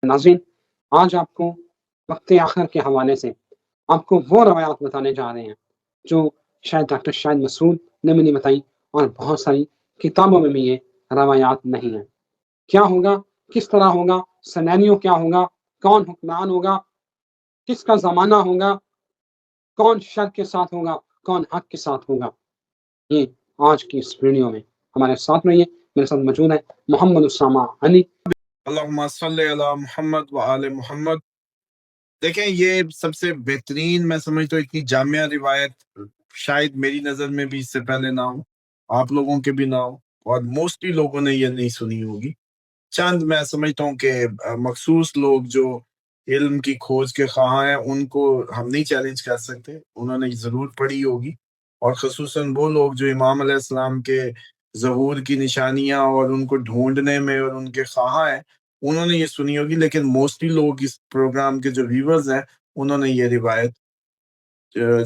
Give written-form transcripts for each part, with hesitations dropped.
ناظرین، آج آپ کو وقت آخر کے حوالے سے آپ کو وہ روایات بتانے جا رہے ہیں جو شاید ڈاکٹر شاہد مسعود نے بھی نہیں بتائی، اور بہت ساری کتابوں میں بھی یہ روایات نہیں ہیں۔ کیا ہوگا، کس طرح ہوگا، سینیریو کیا ہوگا، کون حکمران ہوگا، کس کا زمانہ ہوگا، کون شر کے ساتھ ہوگا، کون حق کے ساتھ ہوگا، یہ آج کی اس ویڈیو میں ہمارے ساتھ رہیے۔ میرے ساتھ موجود ہے محمد اسامہ علی۔ اللہم صلی علی محمد و آل محمد۔ دیکھیں، یہ سب سے بہترین، میں سمجھتا ہوں اتنی جامعہ روایت شاید میری نظر میں بھی اس سے پہلے نہ ہو، آپ لوگوں کے بھی نہ ہو، اور موسٹلی لوگوں نے یہ نہیں سنی ہوگی۔ چند میں سمجھتا ہوں کہ مخصوص لوگ جو علم کی کھوج کے خواہاں ہیں ان کو ہم نہیں چیلنج کر سکتے، انہوں نے ضرور پڑھی ہوگی، اور خصوصاً وہ لوگ جو امام علیہ السلام کے ظہور کی نشانیاں اور ان کو ڈھونڈنے میں اور ان کے خواہاں ہیں، انہوں نے یہ سنی ہوگی۔ لیکن موسٹلی لوگ اس پروگرام کے جو ویورز ہیں انہوں نے یہ روایت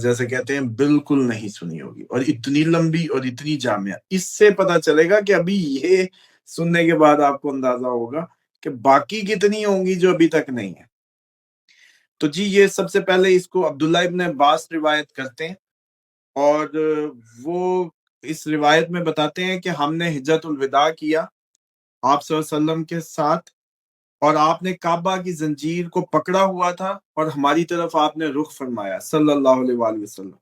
جیسے کہتے ہیں بالکل نہیں سنی ہوگی، اور اتنی لمبی اور اتنی جامعہ۔ اس سے پتہ چلے گا کہ ابھی یہ سننے کے بعد آپ کو اندازہ ہوگا کہ باقی کتنی ہوں گی جو ابھی تک نہیں ہے۔ تو جی، یہ سب سے پہلے اس کو عبداللہ ابن عباس روایت کرتے ہیں، اور وہ اس روایت میں بتاتے ہیں کہ ہم نے حجۃ الوداع کیا آپ صلی اللہ علیہ وسلم کے ساتھ، اور آپ نے کعبہ کی زنجیر کو پکڑا ہوا تھا اور ہماری طرف آپ نے رخ فرمایا صلی اللہ علیہ وآلہ وسلم۔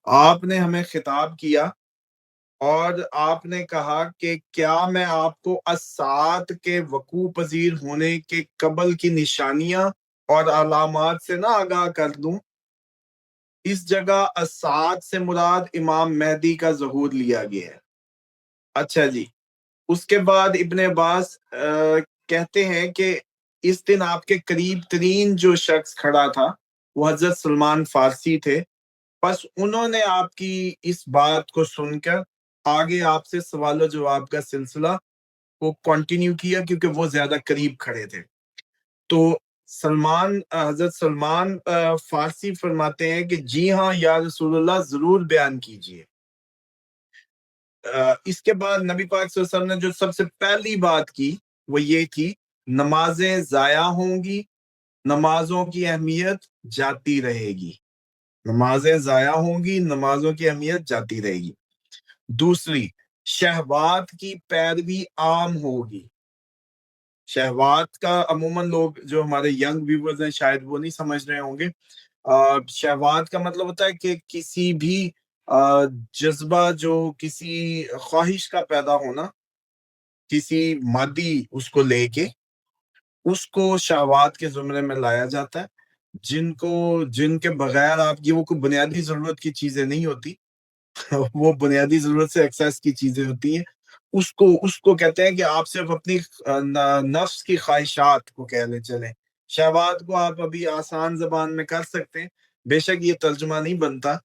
آپ نے ہمیں خطاب کیا اور آپ نے کہا کہ کیا میں آپ کو الساعۃ کے وقوع پذیر ہونے کے قبل کی نشانیاں اور علامات سے نہ آگاہ کر دوں؟ اس جگہ الساعۃ سے مراد امام مہدی کا ظہور لیا گیا ہے۔ اچھا جی، اس کے بعد ابن عباس کہتے ہیں کہ اس دن آپ کے قریب ترین جو شخص کھڑا تھا وہ حضرت سلمان فارسی تھے، بس انہوں نے آپ کی اس بات کو سن کر آگے آپ سے سوال و جواب کا سلسلہ کو کنٹینیو کیا، کیونکہ وہ زیادہ قریب کھڑے تھے۔ تو حضرت سلمان فارسی فرماتے ہیں کہ جی ہاں یا رسول اللہ، ضرور بیان کیجئے۔ اس کے بعد نبی پاک صلی اللہ علیہ وسلم نے جو سب سے پہلی بات کی وہ یہ تھی، نمازیں ضائع ہوں گی، نمازوں کی اہمیت جاتی رہے گی۔ نمازیں ضائع ہوں گی، نمازوں کی اہمیت جاتی رہے گی۔ دوسری، شہوات کی پیروی عام ہوگی۔ شہوات کا عموماً لوگ جو ہمارے ینگ ویورز ہیں شاید وہ نہیں سمجھ رہے ہوں گے۔ شہوات کا مطلب ہوتا ہے کہ کسی بھی جذبہ، جو کسی خواہش کا پیدا ہونا، کسی مادی اس کو لے کے اس کو شہوات کے زمرے میں لایا جاتا ہے، جن کے بغیر آپ کی وہ کوئی بنیادی ضرورت کی چیزیں نہیں ہوتی وہ بنیادی ضرورت سے ایکسیس کی چیزیں ہوتی ہیں۔ اس کو کہتے ہیں کہ آپ صرف اپنی نفس کی خواہشات کو کہہ لیں چلیں۔ شہوات کو آپ ابھی آسان زبان میں کر سکتے ہیں، بے شک یہ ترجمہ نہیں بنتا،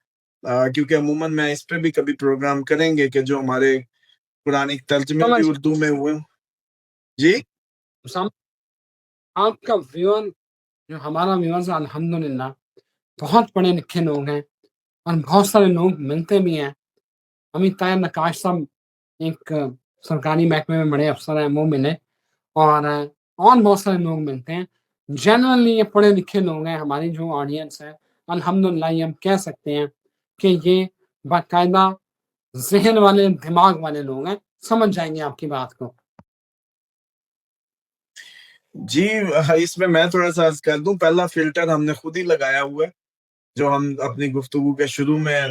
کیونکہ عموماً میں اس پہ بھی کبھی پروگرام کریں گے کہ جو ہمارے قرآن ترجمے بھی اردو میں ہوئے۔ جی آپ کا ویور جو ہمارا ویورز الحمدللہ بہت پڑھے لکھے لوگ ہیں، اور بہت سارے لوگ ملتے بھی ہیں۔ امت طاہر نقاش صاحب ایک سرکاری محکمے میں بڑے افسر ہیں، وہ ملے، اور بہت سارے لوگ ملتے ہیں۔ جنرلی یہ پڑھے لکھے لوگ ہیں، ہماری جو آڈینس ہے الحمدللہ یہ ہم کہہ سکتے ہیں کہ یہ باقاعدہ ذہن والے، دماغ والے لوگ ہیں، سمجھ جائیں گے آپ کی بات کو۔ جی، اس میں تھوڑا سا عرض کر دوں، پہلا فلٹر ہم نے خود ہی لگایا ہوا ہے، جو ہم اپنی گفتگو کے شروع میں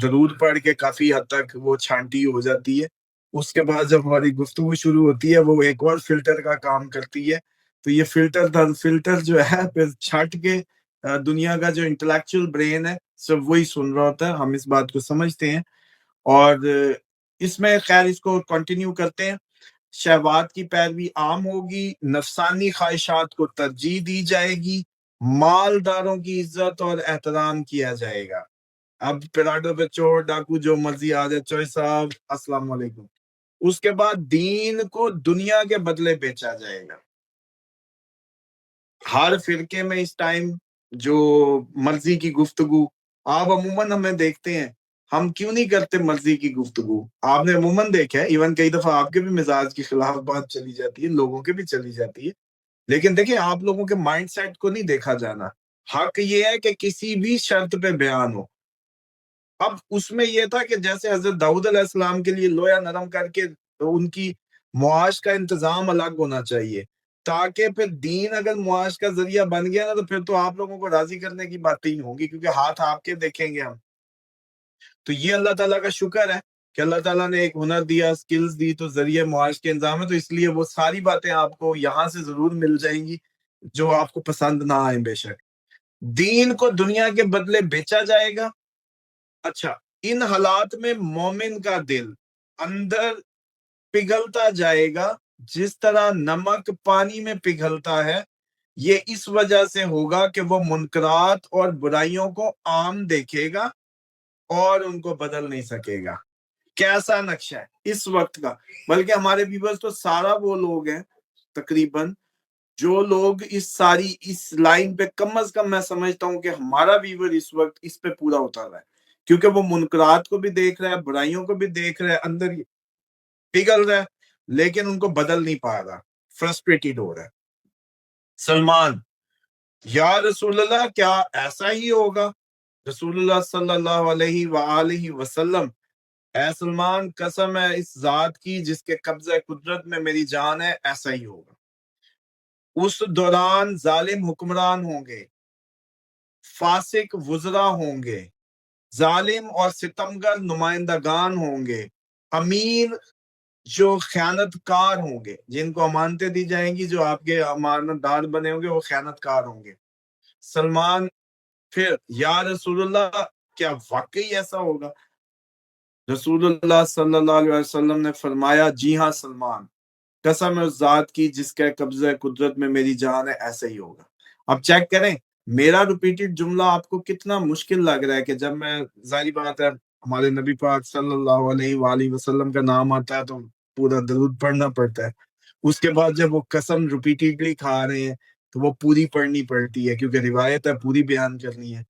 درود پڑھ کے کافی حد تک وہ چھانٹی ہو جاتی ہے، اس کے بعد جب ہماری گفتگو شروع ہوتی ہے وہ ایک اور فلٹر کا کام کرتی ہے۔ تو یہ فلٹر جو ہے پھر چھٹ کے دنیا کا جو انٹلیکچوئل برین ہے سب وہی سن رہا ہوتا ہے، ہم اس بات کو سمجھتے ہیں۔ اور اس میں خیر اس کو کنٹینیو کرتے ہیں۔ شہوات کی پیروی عام ہوگی، نفسانی خواہشات کو ترجیح دی جائے گی، مالداروں کی عزت اور احترام کیا جائے گا۔ اب پیراڈو پہ چور ڈاکو جو مرضی آ جائے، چوہے صاحب السلام علیکم۔ اس کے بعد دین کو دنیا کے بدلے بیچا جائے گا۔ ہر فرقے میں اس ٹائم جو مرضی کی گفتگو، آپ عموماً ہمیں دیکھتے ہیں، ہم کیوں نہیں کرتے مرضی کی گفتگو؟ آپ نے عموماً دیکھا ہے، ایون کئی دفعہ آپ کے بھی مزاج کے خلاف بات چلی جاتی ہے، لوگوں کے بھی چلی جاتی ہے، لیکن دیکھیں آپ لوگوں کے مائنڈ سیٹ کو نہیں دیکھا جانا. حق یہ ہے کہ کسی بھی شرط پہ بیان ہو. اب اس میں یہ تھا کہ جیسے حضرت داؤد علیہ السلام کے لیے لویا نرم کر کے ان کی معاش کا انتظام الگ ہونا چاہیے، تاکہ پھر دین اگر معاش کا ذریعہ بن گیا نا تو پھر تو آپ لوگوں کو راضی کرنے کی باتیں ہی ہوں گی، کیونکہ ہاتھ آپ کے دیکھیں گے ہم. تو یہ اللہ تعالیٰ کا شکر ہے کہ اللہ تعالیٰ نے ایک ہنر دیا، سکلز دی، تو ذریعہ معاش کے انتظام ہے. تو اس لیے وہ ساری باتیں آپ کو یہاں سے ضرور مل جائیں گی جو آپ کو پسند نہ آئیں. بے شک دین کو دنیا کے بدلے بیچا جائے گا. اچھا، ان حالات میں مومن کا دل اندر پگھلتا جائے گا جس طرح نمک پانی میں پگھلتا ہے. یہ اس وجہ سے ہوگا کہ وہ منکرات اور برائیوں کو عام دیکھے گا اور ان کو بدل نہیں سکے گا. کیسا نقشہ ہے اس وقت کا. بلکہ ہمارے ویورز تو سارا وہ لوگ ہیں تقریباً جو لوگ اس لائن پہ کم از کم میں سمجھتا ہوں کہ ہمارا ویور اس وقت اس پہ پورا اتر رہا ہے، کیونکہ وہ منکرات کو بھی دیکھ رہا ہے، برائیوں کو بھی دیکھ رہا ہے، اندر پگھل رہا ہے، لیکن ان کو بدل نہیں پا رہا، فرسٹریٹڈ ہو رہا ہے. سلمان: یا رسول اللہ کیا ایسا ہی ہوگا؟ رسول اللہ صلی اللہ علیہ وآلہ وسلم: اے سلمان، قسم ہے اس ذات کی جس کے قبضہ قدرت میں میری جان ہے، ایسا ہی ہوگا. اس دوران ظالم حکمران ہوں گے، فاسق وزراء ہوں گے، ظالم اور ستمگر نمائندگان ہوں گے، امیر جو خیانت کار ہوں گے، جن کو امانتیں دی جائیں گی، جو آپ کے امانت دار بنے ہوں گے وہ خیانت کار ہوں گے. سلمان: پھر یا رسول اللہ کیا واقعی ایسا ہوگا؟ رسول اللہ صلی اللہ علیہ وسلم نے فرمایا: جی ہاں سلمان، قسم ہے اس ذات کی جس کا قبضہ قدرت میں میری جان ہے، ایسا ہی ہوگا. اب چیک کریں میرا ریپیٹڈ جملہ آپ کو کتنا مشکل لگ رہا ہے کہ جب میں ظاہری بات ہے ہمارے نبی پاک صلی اللہ علیہ وآلہ وسلم کا نام آتا ہے تو پورا درود پڑھنا پڑتا ہے. اس کے بعد جب وہ قسم ریپیٹڈلی کھا رہے ہیں تو وہ پوری پڑھنی پڑتی ہے کیونکہ روایت ہے، پوری بیان کرنی ہے.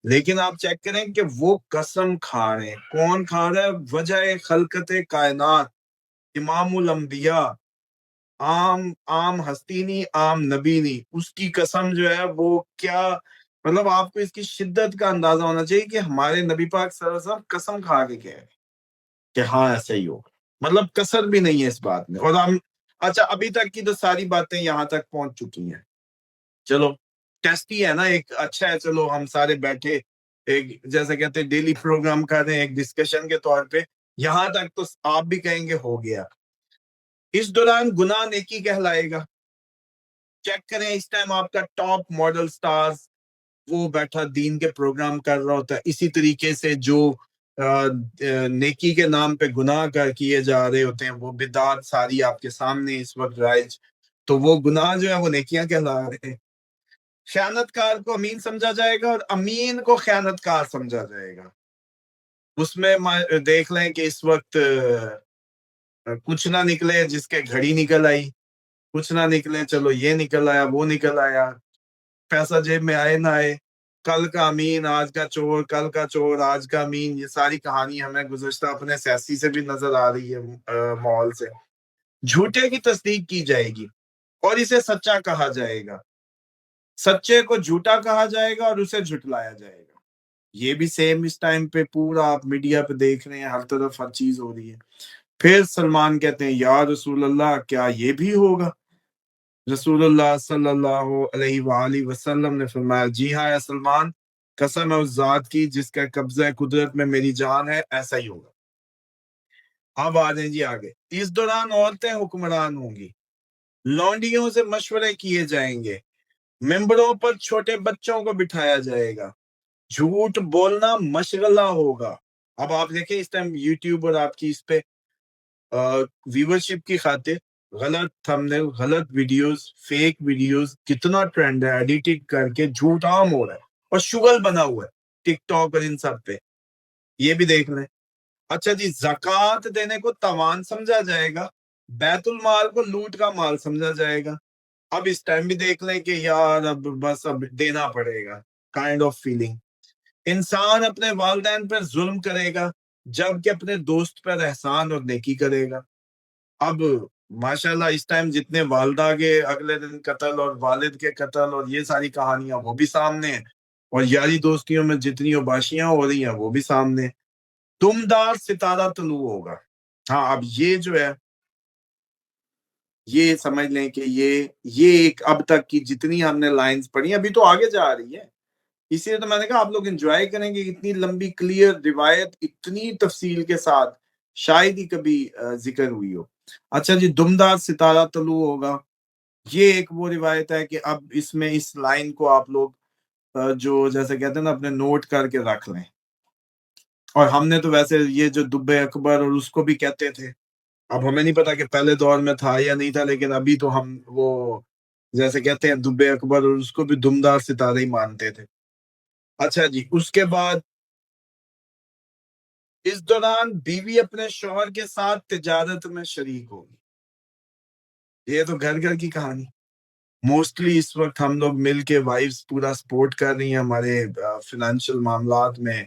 لیکن آپ چیک کریں کہ وہ قسم کھا رہے ہیں، کون کھا رہا ہے؟ وجہ خلقت کائنات، امام الانبیاء، عام ہستی نہیں، عام نبی نہیں، اس کی قسم جو ہے وہ کیا، مطلب آپ کو اس کی شدت کا اندازہ ہونا چاہیے کہ ہمارے نبی پاک صلی اللہ علیہ وسلم قسم کھا کے کہہ رہے کہ ہاں ایسا ہی ہو، مطلب کسر بھی نہیں ہے اس بات میں. اور ہم اچھا ابھی تک کی تو ساری باتیں یہاں تک پہنچ چکی ہیں. چلو ٹیسٹ ہی ہے نا، ایک اچھا ہے، چلو ہم سارے بیٹھے ایک جیسا کہتے ہیں ڈیلی پروگرام کر رہے ہیں ایک ڈسکشن کے طور پہ. یہاں تک تو آپ بھی کہیں گے ہو گیا. اس دوران گناہ نیکی کہلائے گا. چیک کریں اس ٹائم آپ کا ٹاپ ماڈل سٹارز وہ بیٹھا دین کے پروگرام کر رہا ہوتا ہے. اسی طریقے سے جو نیکی کے نام پہ گناہ کیے جا رہے ہوتے ہیں، وہ بدعات ساری آپ کے سامنے اس وقت رائج، تو وہ گناہ جو ہے وہ نیکیاں کہلا رہے ہیں. خیانت کار کو امین سمجھا جائے گا اور امین کو خیانت کار سمجھا جائے گا. اس میں دیکھ لیں کہ اس وقت کچھ نہ نکلے جس کے گھڑی نکل آئی، کچھ نہ نکلے چلو یہ نکل آیا وہ نکل آیا، پیسہ جیب میں آئے نہ آئے، کل کا امین آج کا چور، کل کا چور آج کا امین. یہ ساری کہانی ہمیں گزشتہ اپنے سیاسی سے بھی نظر آ رہی ہے، ماحول سے. جھوٹے کی تصدیق کی جائے گی اور اسے سچا کہا جائے گا، سچے کو جھوٹا کہا جائے گا اور اسے جھٹلایا جائے گا. یہ بھی سیم اس ٹائم پہ پورا آپ میڈیا پہ دیکھ رہے ہیں، ہر طرف ہر چیز ہو رہی ہے. پھر سلمان کہتے ہیں یا رسول اللہ کیا یہ بھی ہوگا؟ رسول اللہ صلی اللہ علیہ وآلہ وسلم نے فرمایا: جی ہاں اے سلمان، قسم ہے اس ذات کی جس کا قبضہ قدرت میں میری جان ہے، ایسا ہی ہوگا. اب آ جائیں جی آگے. اس دوران عورتیں حکمران ہوں گی، لونڈیوں سے مشورے کیے جائیں گے، ممبروں پر چھوٹے بچوں کو بٹھایا جائے گا، جھوٹ بولنا مشغلہ ہوگا. اب آپ دیکھیں اس ٹائم یوٹیوب اور آپ کی اس پہ ویورشپ کی خاطر غلط تھمبنیل، غلط ویڈیوز، فیک ویڈیوز کتنا ٹرینڈ ہے، ایڈیٹنگ کر کے جھوٹ عام ہو رہا ہے اور شغل بنا ہوا ہے ٹک ٹاک اور ان سب پہ. یہ بھی دیکھ لیں. اچھا جی، زکوٰۃ دینے کو تاوان سمجھا جائے گا، بیت المال کو لوٹ کا مال سمجھا جائے گا. اب اس ٹائم بھی دیکھ لیں کہ یار اب بس اب دینا پڑے گا کائنڈ آف فیلنگ. انسان اپنے والدین پر ظلم کرے گا جبکہ اپنے دوست پر احسان اور نیکی کرے گا. اب ماشاءاللہ اس ٹائم جتنے والدہ کے اگلے دن قتل اور والد کے قتل اور یہ ساری کہانیاں وہ بھی سامنے ہیں، اور یاری دوستیوں میں جتنی اباشیاں ہو رہی ہیں وہ بھی سامنے ہیں۔ دمدار ستارہ طلوع ہوگا۔ ہاں اب یہ جو ہے یہ سمجھ لیں کہ یہ ایک اب تک کی جتنی ہم نے لائنز پڑھی ابھی تو آگے جا رہی ہے، اسی لیے تو میں نے کہا آپ لوگ انجوائے کریں گے، اتنی لمبی کلیئر روایت اتنی تفصیل کے ساتھ شاید ہی کبھی ذکر ہوئی ہو۔ اچھا جی، دمدار ستارہ طلوع ہوگا، یہ ایک وہ روایت ہے کہ اب اس میں اس لائن کو آپ لوگ جو جیسے کہتے ہیں نا اپنے نوٹ کر کے رکھ لیں، اور ہم نے تو ویسے یہ جو دب اکبر اور اس کو بھی کہتے تھے، اب ہمیں نہیں پتا کہ پہلے دور میں تھا یا نہیں تھا، لیکن ابھی تو ہم وہ جیسے کہتے ہیں دب اکبر اور اس کو بھی دمدار ستارہ ہی مانتے تھے۔ اچھا جی، اس کے بعد اس دوران بیوی اپنے شوہر کے ساتھ تجارت میں شریک ہوگی۔ یہ تو گھر گھر کی کہانی، موسٹلی اس وقت ہم لوگ مل کے وائفز پورا سپورٹ کر رہی ہیں ہمارے فنانشل معاملات میں،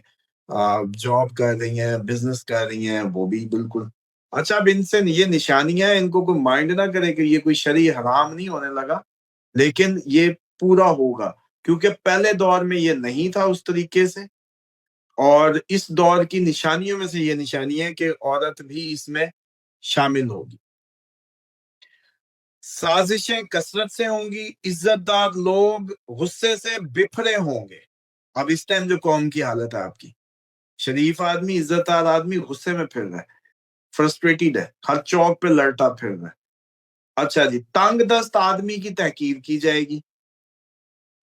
جاب کر رہی ہیں، بزنس کر رہی ہیں، وہ بھی بالکل۔ اچھا اب ان سے یہ نشانیاں ہیں، ان کو کوئی مائنڈ نہ کرے کہ یہ کوئی شرعی حرام نہیں ہونے لگا، لیکن یہ پورا ہوگا کیونکہ پہلے دور میں یہ نہیں تھا اس طریقے سے، اور اس دور کی نشانیوں میں سے یہ نشانی ہے کہ عورت بھی اس میں شامل ہوگی۔ سازشیں کثرت سے ہوں گی، عزت دار لوگ غصے سے بفرے ہوں گے۔ اب اس ٹائم جو قوم کی حالت ہے آپ کی، شریف آدمی، عزت دار آدمی غصے میں پھر رہا ہے، فرسٹریٹڈ ہے، ہر چوک پہ لڑتا پھر رہا ہے۔ اچھا جی، تنگ دست آدمی کی تحقیر کی جائے گی،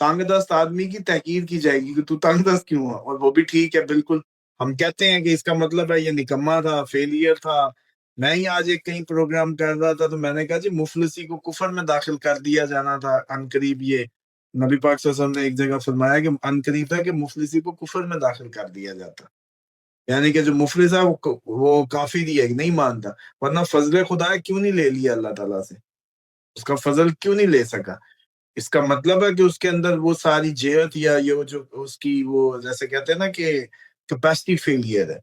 تنگ دست آدمی کی تحقیر کی جائے گی کہ تو تنگ دست کیوں ہے، اور وہ بھی ٹھیک ہے، بالکل ہم کہتے ہیں کہ اس کا مطلب ہے یہ نکما تھا، فیلئر تھا۔ میں ہی آج ایک کہیں پروگرام کر رہا تھا تو میں نے کہا جی مفلسی کو کفر میں داخل کر دیا جانا تھا عنقریب، یہ نبی پاک صلی اللہ علیہ وسلم نے ایک جگہ فرمایا کہ عنقریب تھا کہ مفلسی کو کفر میں داخل کر دیا جاتا، یعنی کہ جو مفلس ہے وہ کافر ہی ہے، نہیں مانتا، ورنہ فضل خدا کیوں نہیں لے لیا اللہ تعالیٰ سے، اس کا فضل کیوں نہیں لے سکا؟ اس کا مطلب ہے کہ اس کے اندر وہ ساری جہت یا یہ جو اس کی وہ جیسے کہتے ہیں نا کہ کیپیسٹی فیلئر ہے۔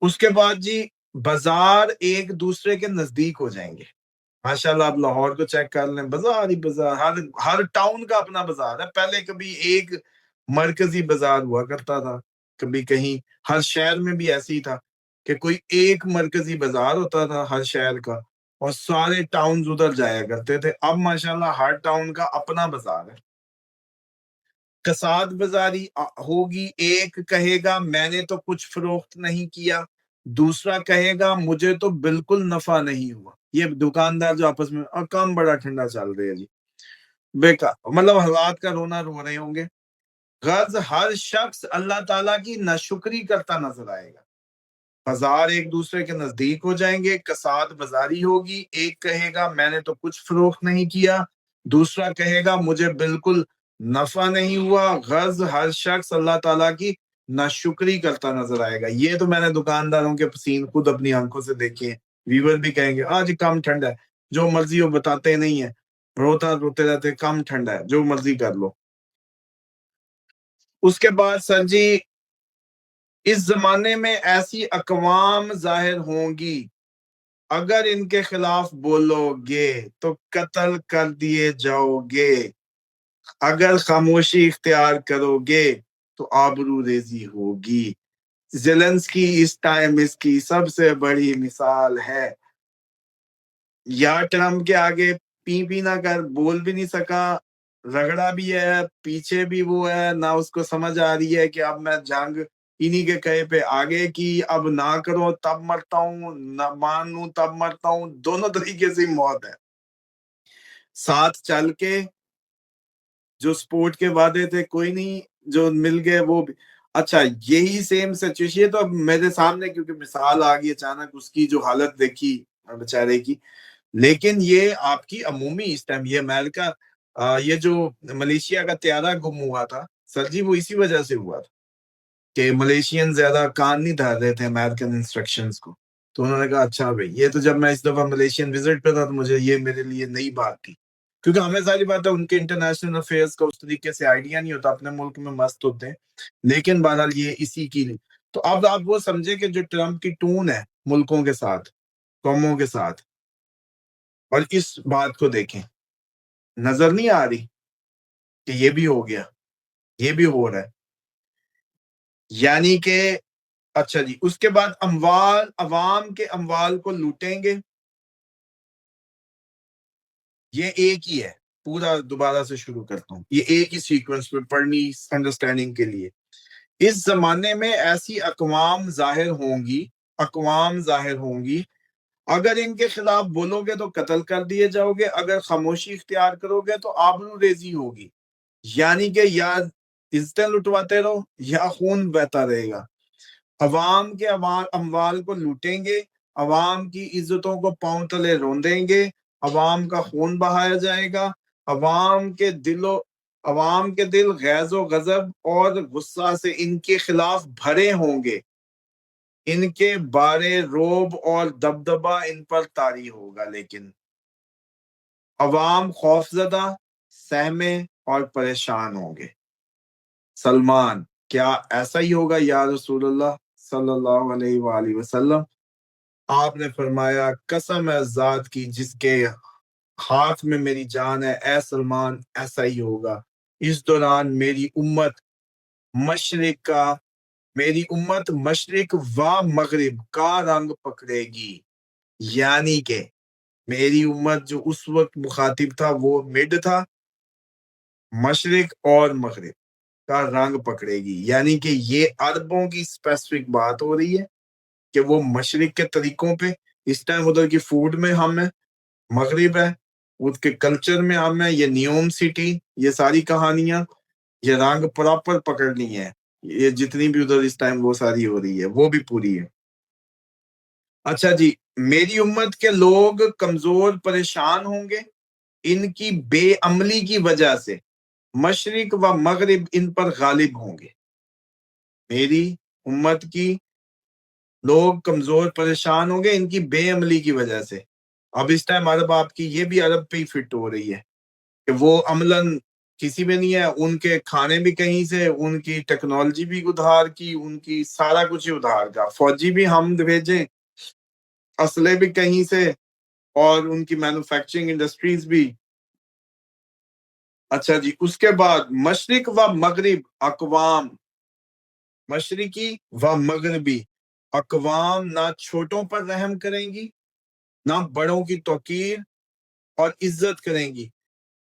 اس کے بعد جی بازار ایک دوسرے کے نزدیک ہو جائیں گے۔ ماشاءاللہ آپ لاہور کو چیک کر لیں، بازار ہی بازار، ہر ٹاؤن کا اپنا بازار ہے۔ پہلے کبھی ایک مرکزی بازار ہوا کرتا تھا، کبھی کہیں، ہر شہر میں بھی ایسے ہی تھا کہ کوئی ایک مرکزی بازار ہوتا تھا ہر شہر کا، اور سارے ٹاؤنز ادھر جایا کرتے تھے۔ اب ماشاءاللہ ہر ٹاؤن کا اپنا بازار ہے۔ کساد بازاری ہوگی، ایک کہے گا میں نے تو کچھ فروخت نہیں کیا، دوسرا کہے گا مجھے تو بالکل نفع نہیں ہوا۔ یہ دکاندار جو آپس میں، اور کام بڑا ٹھنڈا چل رہا ہے جی، بیکار، مطلب حالات کا رونا رو رہے ہوں گے۔ غرض ہر شخص اللہ تعالیٰ کی ناشکری کرتا نظر آئے گا۔ بازار ایک دوسرے کے نزدیک ہو جائیں گے، کساد بازاری ہوگی، ایک کہے گا میں نے تو کچھ فروخت نہیں کیا، دوسرا کہے گا مجھے بالکل نفع نہیں ہوا۔ غرض ہر شخص اللہ تعالیٰ کی ناشکری کرتا نظر آئے گا۔ یہ تو میں نے دکانداروں کے پسین خود اپنی آنکھوں سے دیکھے ہیں۔ ویور بھی کہیں گے آج کم ٹھنڈا ہے، جو مرضی ہو، بتاتے نہیں ہیں، روتے رہتے کم ٹھنڈا ہے، جو مرضی کر لو۔ اس کے بعد سر جی، اس زمانے میں ایسی اقوام ظاہر ہوں گی، اگر ان کے خلاف بولو گے تو قتل کر دیے جاؤ گے، اگر خاموشی اختیار کرو گے تو آبرو ریزی ہوگی۔ زیلنسکی اس ٹائم اس کی سب سے بڑی مثال ہے۔ یا ٹرمپ کے آگے پی نہ کر، بول بھی نہیں سکا، رگڑا بھی ہے، پیچھے بھی وہ ہے، نہ اس کو سمجھ آ رہی ہے کہ اب میں جنگ انہی کے کہے پہ آگے کی، اب نہ کرو تب مرتا ہوں، نہ مانوں تب مرتا ہوں، دونوں طریقے سے موت ہے۔ ساتھ چل کے جو سپورٹ کے وعدے تھے کوئی نہیں، جو مل گئے وہ بھی۔ اچھا یہی سیم سچویشن ہے، تو اب میرے سامنے کیونکہ مثال آ گئی اچانک، اس کی جو حالت دیکھی بیچارے کی، لیکن یہ آپ کی عمومی اس ٹائم یہ امریکہ یہ جو ملیشیا کا طیارہ گم ہوا تھا سر جی، وہ اسی وجہ سے ہوا تھا کہ ملیشین زیادہ کان نہیں دھر رہے تھے امریکن انسٹرکشنز کو، تو انہوں نے کہا اچھا بھائی، یہ تو جب میں اس دفعہ ملیشین وزٹ پہ تھا تو مجھے یہ میرے لیے نئی بات تھی، کیونکہ ہمیں ساری بات ہے ان کے انٹرنیشنل افیئرز کا اس طریقے سے آئیڈیا نہیں ہوتا، اپنے ملک میں مست ہوتے ہیں، لیکن بہرحال یہ اسی کی نہیں۔ تو اب آپ وہ سمجھے کہ جو ٹرمپ کی ٹون ہے ملکوں کے ساتھ، قوموں کے ساتھ، اور اس بات کو دیکھیں، نظر نہیں آ رہی کہ یہ بھی ہو گیا، یہ بھی ہو رہا ہے. یعنی کہ اچھا جی، اس کے بعد عوام کے اموال کو لوٹیں گے. یہ ایک ہی ہے، پورا دوبارہ سے شروع کرتا ہوں، یہ ایک ہی سیکوینس پہ پڑھنی انڈرسٹینڈنگ کے لیے. اس زمانے میں ایسی اقوام ظاہر ہوں گی، اگر ان کے خلاف بولو گے تو قتل کر دیے جاؤ گے، اگر خاموشی اختیار کرو گے تو آبرو ریزی ہوگی. یعنی کہ یا عزتیں لٹواتے رہو یا خون بہتا رہے گا. عوام کے اموال کو لوٹیں گے، عوام کی عزتوں کو پاؤں تلے روندیں گے، عوام کا خون بہایا جائے گا، عوام کے دل غیظ و غضب اور غصہ سے ان کے خلاف بھرے ہوں گے، ان کے بارے روب اور دبدبہ ان پر طاری ہوگا، لیکن عوام خوفزدہ، سہمے اور پریشان ہوں گے. سلمان: کیا ایسا ہی ہوگا یا رسول اللہ صلی اللہ علیہ وآلہ وسلم؟ آپ نے فرمایا: قسم ہے ذات کی جس کے ہاتھ میں میری جان ہے، اے سلمان ایسا ہی ہوگا. اس دوران میری امت مشرق و مغرب کا رنگ پکڑے گی. یعنی کہ میری امت جو اس وقت مخاطب تھا وہ مڈ تھا، مشرق اور مغرب کا رنگ پکڑے گی. یعنی کہ یہ عربوں کی اسپیسیفک بات ہو رہی ہے کہ وہ مشرق کے طریقوں پہ اس ٹائم ادھر کی فوڈ میں ہم ہیں، مغرب ہے اس کے کلچر میں ہم ہیں. یہ نیوم سٹی، یہ ساری کہانیاں، یہ رنگ پراپر پکڑنی ہے. یہ جتنی بھی ادھر اس ٹائم وہ ساری ہو رہی ہے وہ بھی پوری ہے. اچھا جی، میری امت کے لوگ کمزور پریشان ہوں گے، ان کی بے عملی کی وجہ سے مشرق و مغرب ان پر غالب ہوں گے. میری امت کی لوگ کمزور پریشان ہوں گے ان کی بے عملی کی وجہ سے. اب اس ٹائم عرب آپ کی یہ بھی عرب پہ ہی فٹ ہو رہی ہے کہ وہ عملاً کسی میں نہیں ہے، ان کے کھانے بھی کہیں سے، ان کی ٹیکنالوجی بھی ادھار کی، ان کی سارا کچھ ادھار کا، فوجی بھی ہم بھیجیں، اسلحے بھی کہیں سے، اور ان کی مینوفیکچرنگ انڈسٹریز بھی. اچھا جی، اس کے بعد مشرق و مغرب اقوام، مشرقی و مغربی اقوام نہ چھوٹوں پر رحم کریں گی، نہ بڑوں کی توقیر اور عزت کریں گی.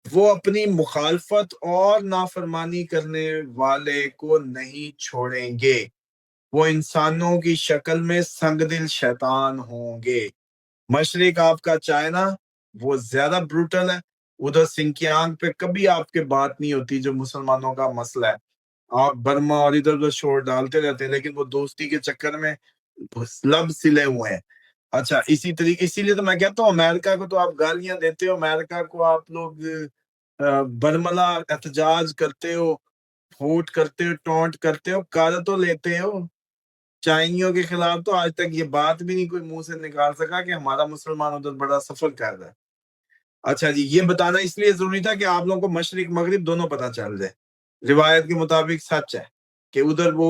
وہ اپنی مخالفت اور نافرمانی کرنے والے کو نہیں چھوڑیں گے. وہ انسانوں کی شکل میں سنگ دل شیطان ہوں گے. مشرق آپ کا چائنا وہ زیادہ بروٹل ہے، ادھر سنکیانگ پہ کبھی آپ کے بات نہیں ہوتی جو مسلمانوں کا مسئلہ ہے. آپ برما اور ادھر ادھر شور ڈالتے رہتے ہیں، لیکن وہ دوستی کے چکر میں لب سلے ہوئے ہیں. اچھا، اسی لیے تو میں کہتا ہوں امریکہ کو تو آپ گالیاں دیتے ہو، امریکہ کو آپ لوگ برملا احتجاج کرتے ہو، پھوٹ کرتے ہو، ٹونٹ کرتے ہو، کر تو لیتے ہو. چائنیوں کے خلاف تو آج تک یہ بات بھی نہیں کوئی منہ سے نکال سکا کہ ہمارا مسلمان ادھر بڑا سفر کر رہا ہے. اچھا جی، یہ بتانا اس لیے ضروری تھا کہ آپ لوگوں کو مشرق مغرب دونوں پتہ چل جائے. روایت کے مطابق سچ ہے کہ ادھر وہ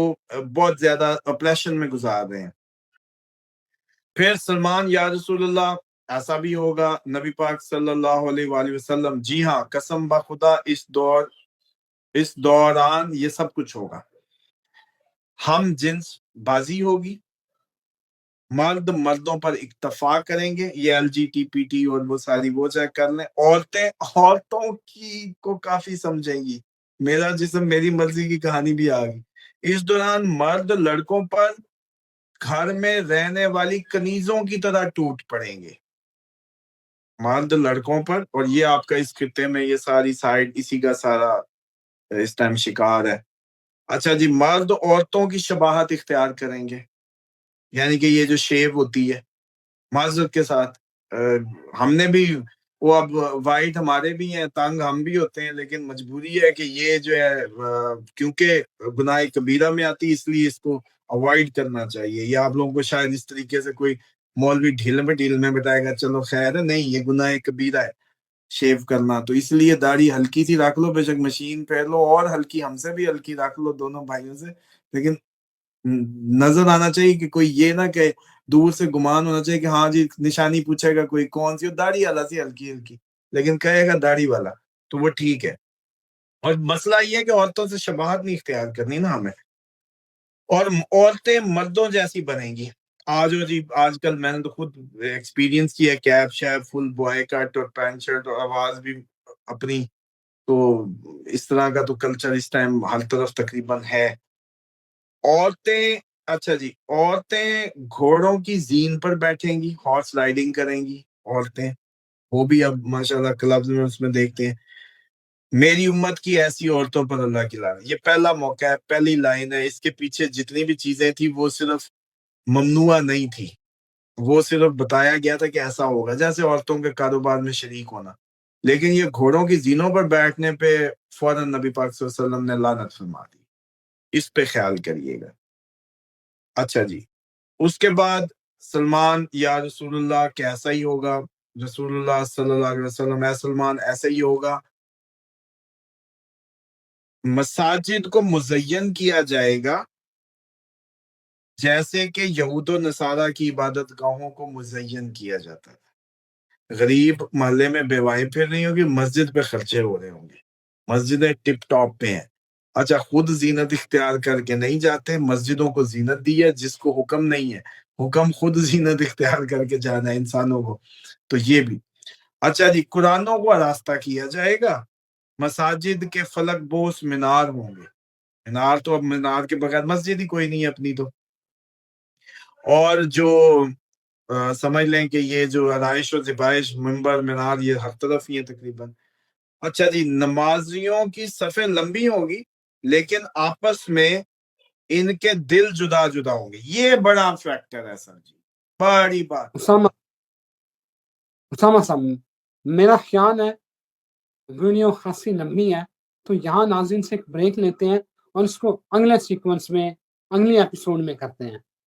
بہت زیادہ اپریشن میں گزار رہے ہیں. پھر سلمان: یا رسول اللہ ایسا بھی ہوگا نبی پاک صلی اللہ علیہ وآلہ وسلم؟ جی ہاں، قسم بخدا اس دوران یہ سب کچھ ہوگا. ہم جنس بازی ہوگی، مرد مردوں پر اکتفا کریں گے. یہ LGBT اور وہ ساری وہ چیک کر لیں. عورتیں عورتوں کی کو کافی سمجھیں گی. میرا جسم میری مرضی کی کہانی بھی آ گئی. اس دوران مرد لڑکوں پر گھر میں رہنے والی کنیزوں کی طرح ٹوٹ پڑیں گے. مرد لڑکوں پر، اور یہ آپ کا اس خطے میں یہ ساری سائڈ اسی کا سارا اس ٹائم شکار ہے. اچھا جی، مرد عورتوں کی شباہت اختیار کریں گے. یعنی کہ یہ جو شیو ہوتی ہے، معذرت کے ساتھ ہم نے بھی وہ اب وائٹ ہمارے بھی ہیں، تنگ ہم بھی ہوتے ہیں، لیکن مجبوری ہے کہ یہ جو ہے کیونکہ گناہ کبیرہ میں آتی اس لیے اس کو اوائڈ کرنا چاہیے. یا آپ لوگوں کو شاید اس طریقے سے کوئی مولوی ڈھیل میں بتائے گا چلو خیر ہے، نہیں، یہ گناہ کبیرہ ہے شیو کرنا. تو اس لیے داڑھی ہلکی سی رکھ لو، بے شک مشین پہن لو، اور ہلکی ہم سے بھی ہلکی رکھ لو دونوں بھائیوں سے، لیکن نظر آنا چاہیے کہ کوئی یہ نہ کہ دور سے گمان ہونا چاہیے کہ ہاں جی نشانی پوچھے گا کوئی کون سی، داڑھی والا سی ہلکی ہلکی، لیکن کہے گا داڑھی والا تو وہ ٹھیک ہے. اور مسئلہ یہ ہے کہ عورتوں سے شباہت نہیں اختیار کرنی نا ہمیں، اور عورتیں مردوں جیسی بنیں گی. آج کل میں نے تو خود ایکسپیرینس کیا، کیپ شیپ فل بوائے کٹ اور پینٹ شرٹ اور آواز بھی اپنی، تو اس طرح کا تو کلچر اس ٹائم ہر طرف تقریباً ہے. عورتیں اچھا جی، عورتیں گھوڑوں کی زین پر بیٹھیں گی، ہارس رائڈنگ کریں گی عورتیں، وہ بھی اب ماشاءاللہ کلبز میں اس میں دیکھتے ہیں. میری امت کی ایسی عورتوں پر اللہ کی لعنت. یہ پہلا موقع ہے، پہلی لائن ہے. اس کے پیچھے جتنی بھی چیزیں تھی وہ صرف ممنوع نہیں تھی، وہ صرف بتایا گیا تھا کہ ایسا ہوگا، جیسے عورتوں کے کاروبار میں شریک ہونا. لیکن یہ گھوڑوں کی زینوں پر بیٹھنے پہ فوراً نبی پاک صلی اللہ علیہ وسلم نے لعنت فرما دی. اس پہ خیال کریے گا. اچھا جی، اس کے بعد سلمان یا رسول اللہ کیسا ہی ہوگا؟ رسول اللہ صلی اللہ علیہ وسلم اے سلمان ایسا ہی ہوگا. مساجد کو مزین کیا جائے گا جیسے کہ یہود و نصارہ کی عبادت گاہوں کو مزین کیا جاتا ہے. غریب محلے میں بیوائیں پھر رہی ہوں گی، مسجد پہ خرچے ہو رہے ہوں گے، مسجدیں ٹپ ٹاپ پہ ہیں. اچھا، خود زینت اختیار کر کے نہیں جاتے، مسجدوں کو زینت دی ہے، جس کو حکم نہیں ہے، حکم خود زینت اختیار کر کے جانا ہے انسانوں کو. تو یہ بھی اچھا جی. قرآنوں کو آراستہ کیا جائے گا. مساجد کے فلک بوس مینار ہوں گے. مینار تو اب مینار کے بغیر مسجد ہی کوئی نہیں ہے اپنی تو. اور جو سمجھ لیں کہ یہ جو آرائش و زبائش منبر مینار یہ ہر طرف ہی ہے تقریباً. اچھا جی، نمازیوں کی صفیں لمبی ہوں گی لیکن آپس میں ان کے دل جدا جدا ہوں گے. یہ بڑا فیکٹر ہے سر جی، بڑی بات. اسامہ صاحب، میرا خیال ہے ویڈیو خاصی لمبی ہے، تو یہاں ناظرین سے ایک بریک لیتے ہیں اور اس کو اگلے سیکوینس میں اگلی ایپیسوڈ میں کرتے ہیں.